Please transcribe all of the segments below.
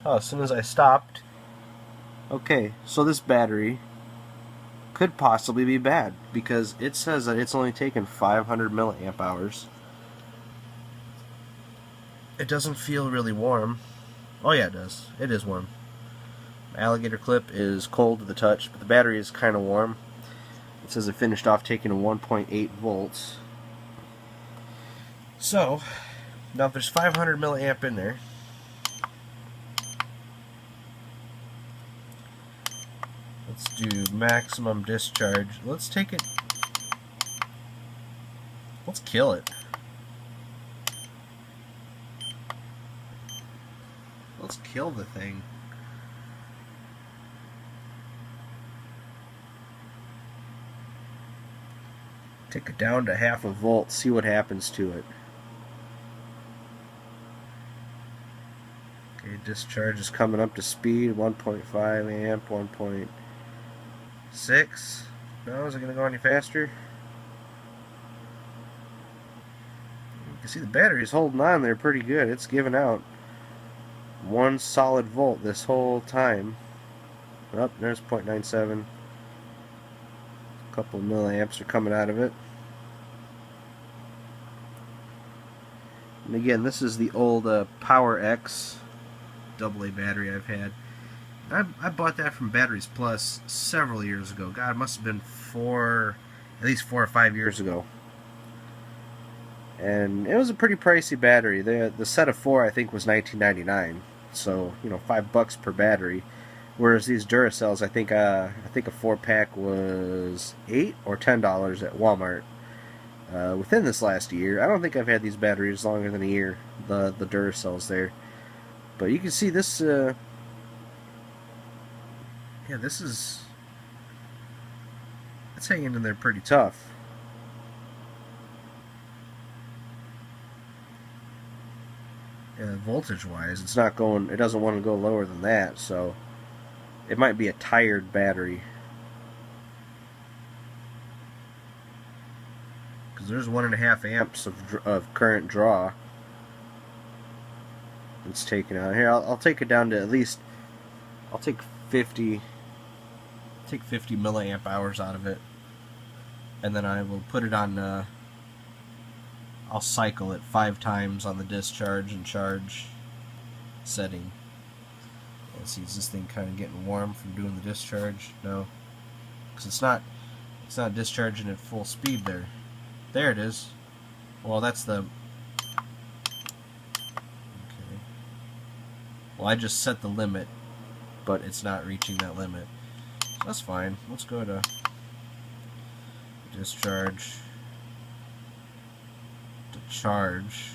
Oh, as soon as I stopped. Okay, so this battery could possibly be bad because it says that it's only taken 500 milliamp hours. It doesn't feel really warm. Oh yeah, it does. It is warm. Alligator clip is cold to the touch, but the battery is kind of warm. It says it finished off taking 1.8 volts. So, now if there's 500 milliamp in there, let's do maximum discharge. Let's take it. Let's kill it. Let's kill the thing. Take it down to half a volt, see what happens to it. Okay, discharge is coming up to speed, 1.5 amp, 1.6. No, is it going to go any faster? You can see the battery is holding on there pretty good. It's giving out 1 solid volt this whole time. Oh, there's 0.97. A couple of milliamps are coming out of it. And again, this is the old pt6 AA battery I've had. I bought that from Batteries Plus several years ago. God, it must have been at least 4 or 5 years ago. And it was a pretty pricey battery. The set of 4 I think was $19.99. So, you know, $5 per battery. Whereas these Duracells, I think a 4-pack was $8 or $10 at Walmart. Within this last year, I don't think I've had these batteries longer than a year. The Duracells there, but you can see this. Yeah, this is. It's hanging in there pretty tough. Yeah, voltage-wise, it's not going. It doesn't want to go lower than that, so it might be a tired battery. Because there's 1.5 amps of current draw. It's taken out here. I'll take it down to at least. I'll take 50 milliamp hours out of it, and then I will put it on. I'll cycle it 5 times on the discharge and charge setting. And see, is this thing kind of getting warm from doing the discharge? No, because it's not discharging at full speed there. There it is. Well, that's the. Okay. Well, I just set the limit, but it's not reaching that limit. So that's fine. Let's go to discharge to charge.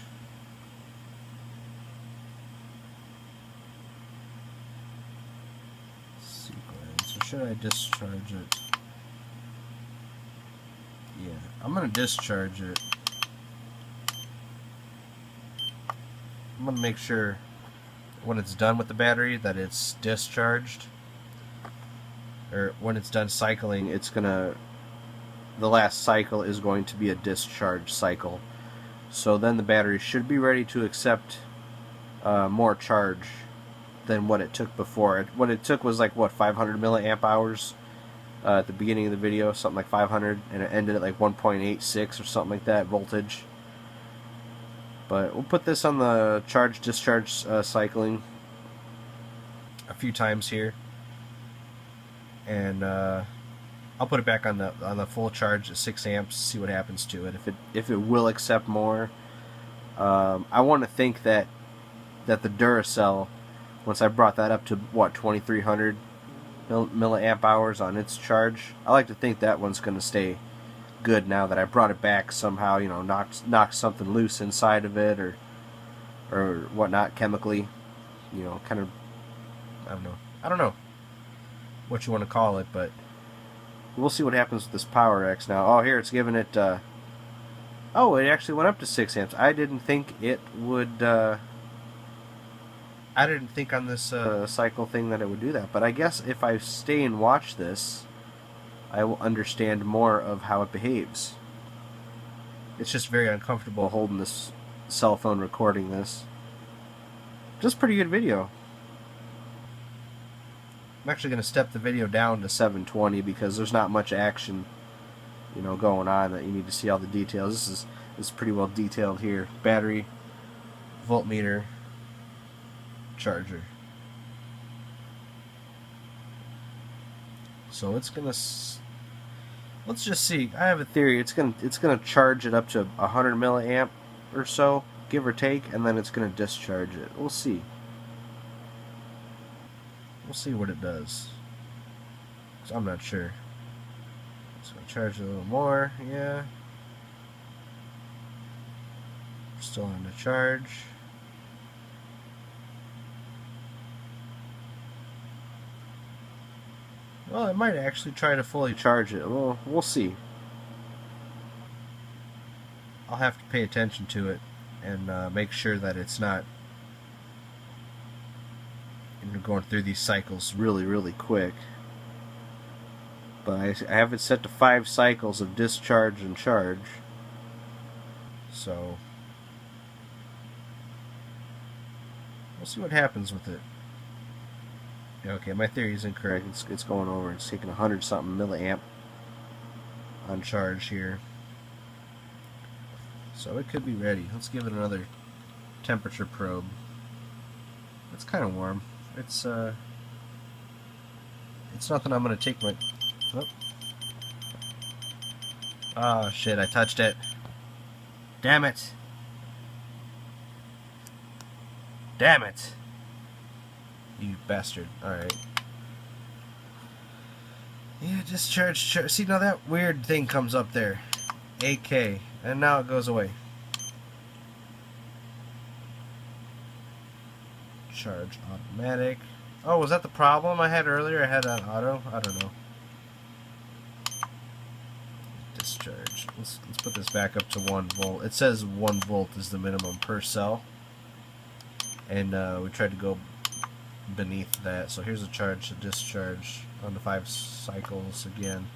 Sequence. Or should I discharge it? Yeah, I'm going to discharge it. I'm going to make sure when it's done with the battery that it's discharged. Or when it's done cycling, it's going to... The last cycle is going to be a discharge cycle. So then the battery should be ready to accept more charge than what it took before. What it took was like, what, 500 milliamp hours? At the beginning of the video, something like 500, and it ended at like 1.86 or something like that voltage. But we'll put this on the charge discharge cycling a few times here, and I'll put it back on the full charge at 6 amps. See what happens to it. If it will accept more. I want to think that the Duracell, once I brought that up to what 2300 milliamp hours on its charge, I like to think that one's going to stay good now that I brought it back somehow. You know, knocked something loose inside of it or whatnot chemically. You know, kind of, I don't know what you want to call it, but we'll see what happens with this pt6 now. Oh, here it's giving it. Oh, it actually went up to 6 amps. I didn't think it would. I didn't think on this cycle thing that it would do that, but I guess if I stay and watch this, I will understand more of how it behaves. It's just very uncomfortable holding this cell phone recording this. Just pretty good video. I'm actually going to step the video down to 720 because there's not much action, you know, going on that you need to see all the details. This is pretty well detailed here. Battery, voltmeter, charger. So it's gonna. Let's just see. I have a theory. It's gonna charge it up to 100 milliamp or so, give or take, and then it's gonna discharge it. We'll see. We'll see what it does. 'Cause I'm not sure. It's gonna charge it a little more. Yeah. Still on the charge. Well, I might actually try to fully charge it. Well, we'll see. I'll have to pay attention to it and make sure that it's not going through these cycles really quick. But I have it set to 5 cycles of discharge and charge. So we'll see what happens with it. Okay, my theory is incorrect. It's going over. It's taking 100 something milliamp on charge here. So it could be ready. Let's give it another temperature probe. It's kind of warm. It's nothing I'm going to take my... Oh shit, I touched it. Damn it. Damn it. You bastard. Alright. Yeah, discharge. See, now that weird thing comes up there. AK. And now it goes away. Charge automatic. Oh, was that the problem I had earlier? I had on auto? I don't know. Discharge. Let's put this back up to 1 volt. It says 1 volt is the minimum per cell. And we tried to go beneath that. So here's a charge to discharge on the 5 cycles again.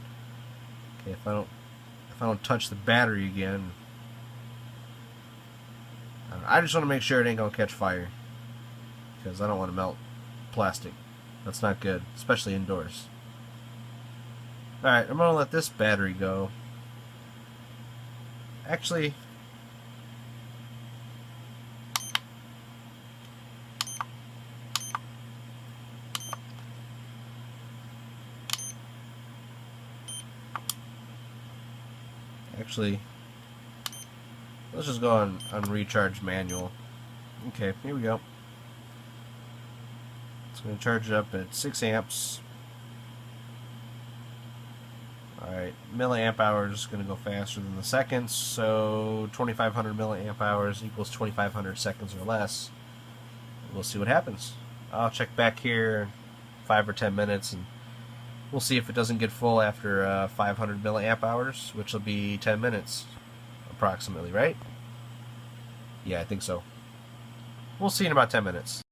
Okay, if I don't touch the battery again, I just want to make sure it ain't gonna catch fire because I don't want to melt plastic. That's not good, especially indoors. Alright, I'm gonna let this battery go. Actually, let's just go on recharge manual. Okay, here we go. It's going to charge it up at 6 amps. Alright, milliamp hours is going to go faster than the seconds, so 2500 milliamp hours equals 2500 seconds or less. We'll see what happens. I'll check back here in 5 or 10 minutes and we'll see if it doesn't get full after 500 milliamp hours, which will be 10 minutes approximately, right? Yeah, I think so. We'll see in about 10 minutes.